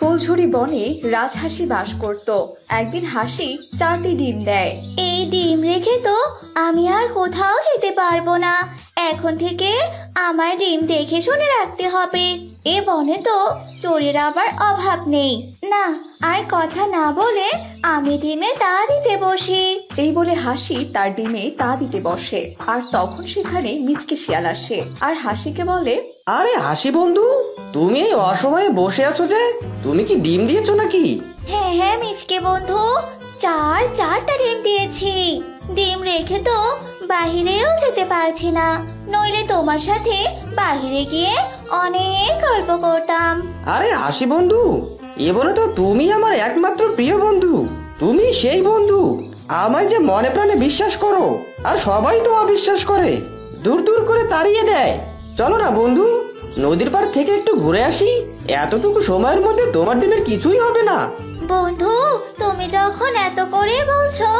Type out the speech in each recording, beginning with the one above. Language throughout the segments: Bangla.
ফুলঝুরি বনে রাজহাঁসি বাস করত। একদিন হাসি 4টি ডিম দেয়। এই ডিম রেখে তো আমি আর কোথাও যেতে পারবো না। এখন থেকে আমার ডিম দেখে শুনে রাখতে হবে। এ বনে তো চোরের আবার অভাব নেই। না, আর কথা না বলে আমি ডিমে তা দিতে বসি। এই বলে হাসি তার ডিমে তা দিতে বসে। আর তখন সেখানে মিচকে শিয়াল আসে আর হাসিকে বলে, আরে হাসি বন্ধু, তুমি এই অসময়ে বসে আছো যে, তুমি কি ডিম দিয়েছো নাকি? হ্যাঁ হ্যাঁ মিচকে বন্ধু, চারটা ডিম দিয়েছি। ডিম রেখে তো বাহিরেও যেতে পারছি না, নইলে তোমার সাথে বাহিরে গিয়ে অনেক গল্প করতাম। আরে হাসি বন্ধু, এ বলে তো তুমি আমার একমাত্র প্রিয় বন্ধু। তুমি সেই বন্ধু আমায় যে মনে প্রাণে বিশ্বাস করো, আর সবাই তো অবিশ্বাস করে, দূর দূর করে তাড়িয়ে দেয়। চলো না বন্ধু, নদীর পাড় থেকে একটু ঘুরে আসি। এতটুকু সময়ের মধ্যে তোমার ডিমের কিছুই হবে না। বন্ধু, তুমি যখন এত করে বলছো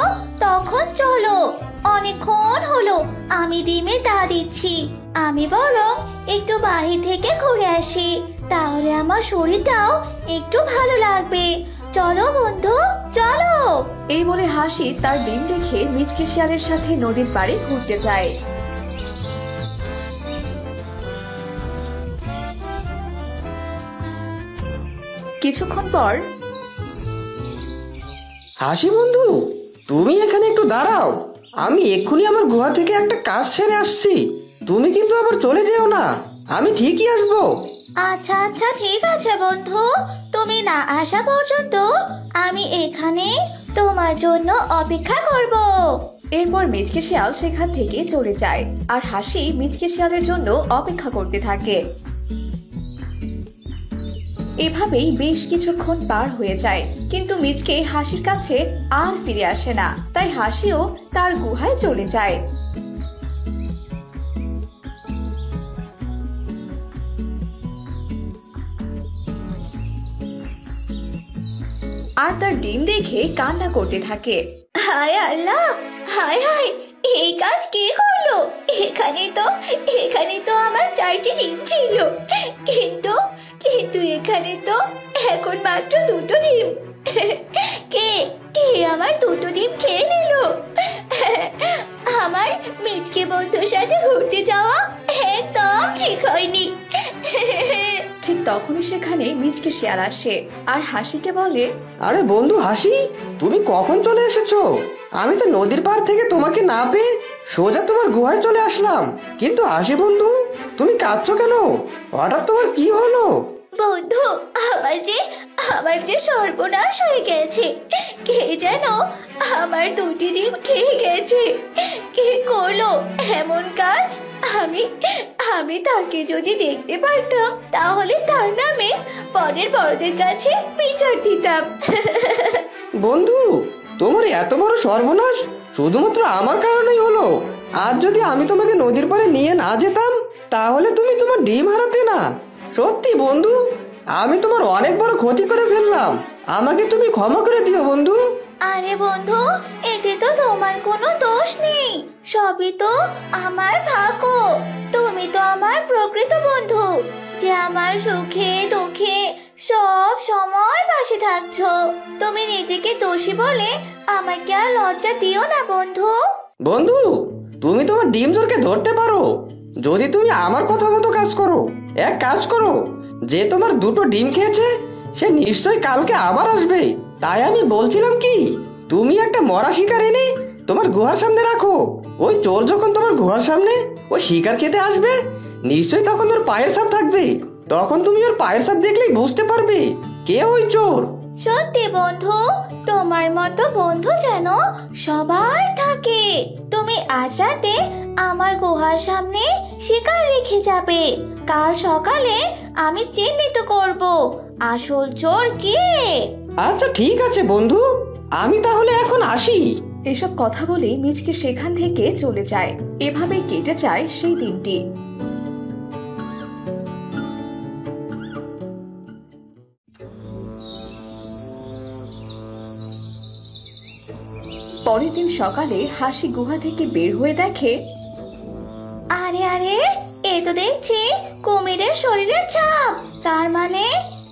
তখন চলো। অনেকক্ষণ হলো আমি ডিমে তা দিচ্ছি। আমি বরং একটু বাহির থেকে ঘুরে আসি, তাহলে আমার শরীরটাও একটু ভালো লাগবে। চলো বন্ধু, চলো। এই বলে হাসি তার ডিম রেখে মিচকে শিয়ালের সাথে নদীর পাড়ে ঘুরতে যায়। কিছুক্ষণ পর, হাসি বন্ধু, তুমি এখানে একটু দাঁড়াও। আমি এক্ষুনি আমার গুহা থেকে একটা কাজ সেরে আসছি। তুমি কিন্তু আবার চলে যেও না, আমি ঠিকই আসবো। আচ্ছা আচ্ছা, ঠিক আছে বন্ধু। তুমি না আসা পর্যন্ত আমি এখানে তোমার জন্য অপেক্ষা করব। এরপর মিচকে শিয়াল সেখান থেকে চলে যায় আর হাসি মিচকে শিয়ালের জন্য অপেক্ষা করতে থাকে। এভাবেই বেশ কিছুক্ষণ পার হয়ে যায়, কিন্তু মিচকে হাসির কাছে আর ফিরে আসে না। তাই হাসিও তার গুহায় চলে যায়। আর তার ডিম দেখে কান্না করতে থাকে। হায় আল্লাহ, হায় হায়, এই কাজ কে করলো? এখানে তো আমার 4টি ডিম ছিল, কিন্তু কিন্তু এখানে তো এখন মাত্র 2টো ডিম। কে কে আমার 2টো ডিম খেয়ে নিল? আমার মিচকে বন্ধুর সাথে ঘুরতে যাওয়া একদম ঠিক হয়নি। ঠিক তখনই সেখানে মিচকে শিয়াল আসে আর হাসিকে বলে, আরে বন্ধু হাসি, তুমি কখন চলে এসেছো? আমি তো নদীর পাড় থেকে তোমাকে না পেয়ে সোজা তোমার গুহায় চলে আসলাম। কিন্তু হাসি বন্ধু, তুমি কাঁদছো কেন? হঠাৎ তোমার কি হলো? বন্ধু, আমার যে সর্বনাশ হয়ে গেছে। কে যেন আমার 2টি ডিম খেয়ে গেছে। কে করলো এমন কাজ? আমি তাকে যদি দেখতে পারতাম তাহলে তার নামে বনের বড়দের কাছে বিচার দিতাম। বন্ধু, তোমার এত বড় সর্বনাশ শুধুমাত্র আমার কারণেই হলো। আজ যদি আমি তোমাকে নদীর পাড়ে নিয়ে না যেতাম, তাহলে তুমি তোমার ডিম হারাতে না। সত্যি বন্ধু, আমি তোমার অনেক বড় ক্ষতি করে ফেললাম। আমাকে তুমি ক্ষমা করে দিও বন্ধু। আরে বন্ধু, এতে তো তোমার কোনো দোষ নেই, সবই তো আমার ভাগ্য। তুমি তো আমার প্রকৃত বন্ধু, যে আমার সুখে দুঃখে সব সময় পাশে থাকছো। তুমি নিজেকে দোষী বলে আমাকে আর লজ্জা দিও না বন্ধু। বন্ধু, তুমি তোমার ডিম চোরকে ধরতে পারো যদি তুমি আমার কথা মতো কাজ করো। এক কাজ করো, যে তোমার 2টো ডিম খেয়েছে সে নিশ্চয়ই কালকে আবার আসবে। তাই আমি বলছিলাম কি, তুমি একটা মরা শিকার এনে তোমার গুহার সামনে রাখো। ওই চোর যখন তোমার গুহার সামনে ওই শিকার খেতে আসবে, নিশ্চয়ই তখন ওর পায়ের ছাপ থাকবে। তখন তুমি ওর পায়ের ছাপ দেখলেই বুঝতে পারবে কে ওই চোর। সত্যি বন্ধু, তোমার মতো বন্ধু যেন সবার থাকে। তুমি আজ রাতে আমার গুহার সামনে শিকার রেখে যাবে। কাল সকালে আমি চিহ্নিত করব আসল চোর কে। আচ্ছা ঠিক আছে বন্ধু, আমি তাহলে এখন আসি। এসব কথা বলে মিচকে সেখান থেকে চলে যায়। এভাবেই কেটে যায় সেই দিনটি। পরের দিন সকালে হাসি গুহা থেকে বের হয়ে দেখে, আরে আরে, এ তো দেখছি কুমিরের শরীরের ছাপ। তার মানে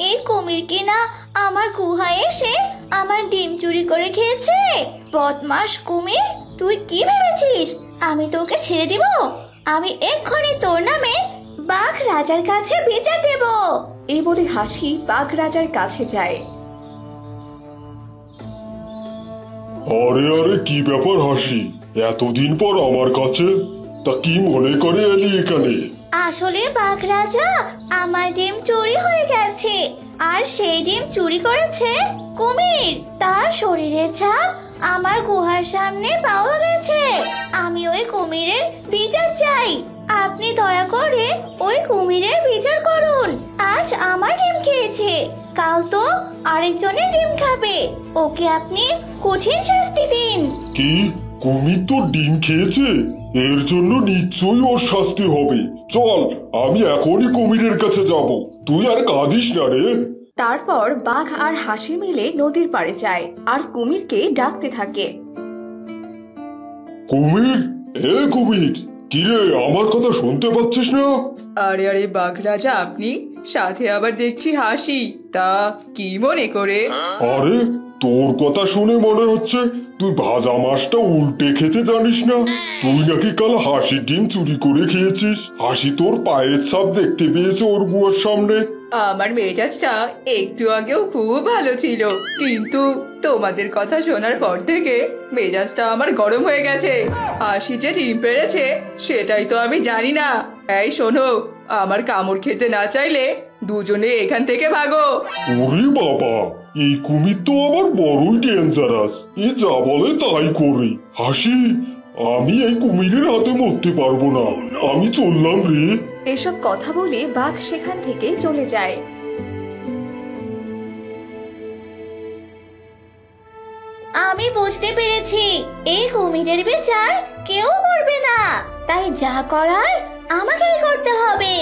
এই কুমির কি না আমার গুহায় এসে আমার ডিম চুরি করে খেয়েছে? বদমাস কুমির, তুই কি ভেবেছিস আমি তোকে ছেড়ে দিব? আমি এক্ষুনি তোর নামে বাঘ রাজার কাছে বিচার দেব। এই বলে হাসি বাঘ রাজার কাছে যায়। আরে আরে, কি ব্যাপার হাসি, এতদিন পর আমার কাছে? তা কি মনে করে এলি এখানে? আসলে বাঘ রাজা, আমার ডিম চুরি হয়ে গেছে, আর সেই ডিম চুরি করেছে কুমির। তার শরীরের ছাপ আমার গুহার সামনে পাওয়া গেছে। আমি ওই কুমিরের বিচার চাই। আপনি দয়া করে ওই কুমিরের বিচার করুন। আজ আমার ডিম খেয়েছে, কাল তো আরেকজনের ডিম খাবে। ওকে আপনি কঠিন শাস্তি দিন। কি, কুমির তোর ডিম খেয়েছে? এর জন্য নিশ্চয়ই ওর শাস্তি হবে। চল, আমি এখনই কুমিরের কাছে যাব। তুই আর কাঁদিস না রে। তারপর বাঘ আর হাসি মিলে নদীর পাড়ে যায় আর কুমিরকে ডাকতে থাকে। কুমির, এ কুমির, কিরে, আমার কথা শুনতে পাচ্ছিস না? আরে আরে বাঘ রাজা, আপনি সাথে আবার দেখছি হাসি, তা কি মনে করে? আরে, তোর কথা শুনে মনে হচ্ছে তুই ভাজা মাছটা উল্টে খেতে জানিস না। তুই নাকি কাল হাসির ডিম চুরি করে খেয়েছিস। হাসি তোর পায়ের ছাপ দেখতে পেয়েছে ওর গুহার সামনে। আমার মেজাজটা একটু আগেও খুব ভালো ছিল, কিন্তু তোমাদের কথা শোনার পর থেকে মেজাজটা আমার গরম হয়ে গেছে। হাসি যে ডিম পেড়েছে সেটাই তো আমি জানি না। এই শোনো, আমার কামড় খেতে না চাইলে দুজনে এখান থেকে ভাগো। ওরে বাবা, এই কুমির তো আবার বড়ই ডেঞ্জারাস। এ যা বলে তাই করে। হাসি, আমি এই কুমিরের হাতে মরতে পারবো না। আমি চললাম রে। এসব কথা বলে বাঘ সেখান থেকে চলে যায়। আমি বুঝতে পেরেছি এই কুমিরের বিচার কেউ করবে না, তাই যা করার আমাকেই করতে হবে।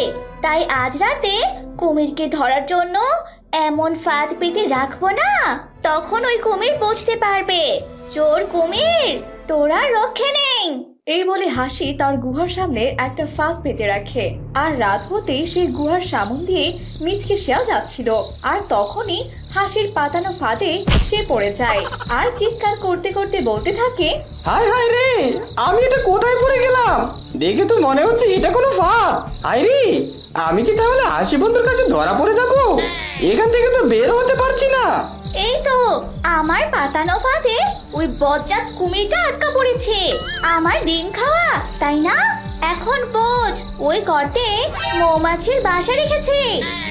তাই আজ রাতে কুমিরকে ধরার জন্য এমন ফাঁদ পেতে রাখবো না, তখন ওই কুমির বুঝতে পারবে চোর কুমির তোরা রক্ষে নেই। এই বলে হাসি তার গুহার সামনে একটা ফাঁদ পেতে রাখে। আর রাত হতেই সে গুহার সামন দিয়ে মিচকে শিয়াল যাচ্ছিল, আর তখনই হাসির পাতানো ফাঁদে সে পড়ে যায় আর চিৎকার করতে করতে বলতে থাকে, হায় হায় রে, আমি এটা কোথায় পড়ে গেলাম? দেখে তো মনে হচ্ছে এটা কোনো ফাঁদ। হায় রে, আমি কি তাহলে হাসি বন্ধুর কাছে ধরা পড়ে যাবো? এখান থেকে তো বের হতে পারছি না। এই তো আমার পাতানো ফাঁদে ওই বজ্জাত কুমিরটা আটকা পড়েছে। আমার ডিম খাওয়া, তাই না? এখন বোঝ, ওই গর্তে মৌমাছির বাসা রেখেছে।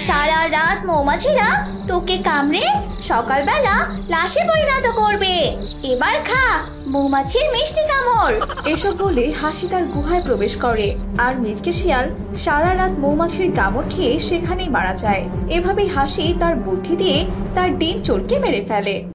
সারা রাত মৌমাছিরা তোকে কামড়ে সকালবেলা লাশে পরিণত করবে। এবার খা মৌমাছির মিষ্টি কামড়। এসব বলে হাসি তার গুহায় প্রবেশ করে আর মিচকে শিয়াল সারা রাত মৌমাছির কামড় খেয়ে সেখানেই মারা যায়। এভাবেই হাসি তার বুদ্ধি দিয়ে তার ডিম চোরকে মেরে ফেলে।